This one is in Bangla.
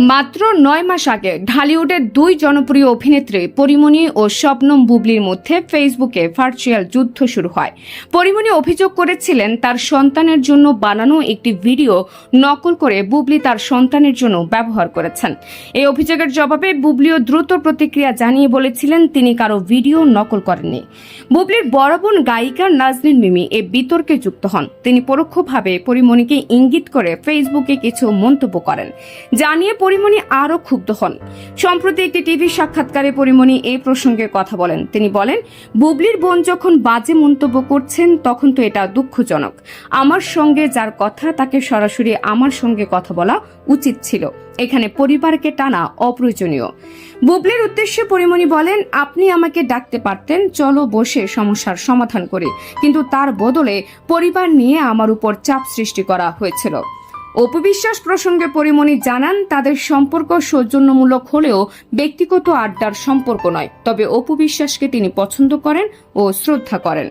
মাত্র ৯ মাস আগে ঢালিউডের দুই জনপ্রিয় অভিনেত্রী পরিমণি ও শবনম বুবলির মধ্যে ফেসবুকে ভার্চুয়াল যুদ্ধ শুরু হয়। পরিমণি অভিযোগ করেছিলেন তার সন্তানের জন্য বানানো একটি ভিডিও নকল করে বুবলি তার সন্তানের জন্য ব্যবহার করেছেন। এই অভিযোগের জবাবে বুবলিও দ্রুত প্রতিক্রিয়া জানিয়ে বলেছিলেন তিনি কারো ভিডিও নকল করেননি। বুবলির বড় বোন গায়িকা নাজনীন মিমি এ বিতর্কে যুক্ত হন। তিনি পরোক্ষভাবে পরিমণিকে ইঙ্গিত করে ফেসবুকে কিছু মন্তব্য করেন, জানিয়ে পরিমণি আরো ক্ষুব্ধ হন। সম্প্রতি একটি টিভি সাক্ষাৎকারে পরিমণি এই প্রসঙ্গে কথা বলেন। তিনি বলেন, বুবলির বোন যখন বাজে মন্তব্য করছেন তখন তো এটা দুঃখজনক। আমার সঙ্গে যার কথা তাকে সরাসরি আমার সঙ্গে কথা বলা উচিত ছিল। এখানে পরিবারকে টানা অপ্রয়োজনীয়। বুবলির উদ্দেশ্যে পরিমণি বলেন, আপনি আমাকে ডাকতে পারতেন, চলো বসে সমস্যার সমাধান করি, কিন্তু তার বদলে পরিবার নিয়ে আমার উপর চাপ সৃষ্টি করা হয়েছিল। অপু বিশ্বাস প্রসঙ্গে পরিমণি জানান, তাদের সম্পর্ক সৌজন্যমূলক হলেও ব্যক্তিগত আড্ডার সম্পর্ক নয়, তবে অপু বিশ্বাসকে তিনি পছন্দ করেন ও শ্রদ্ধা করেন।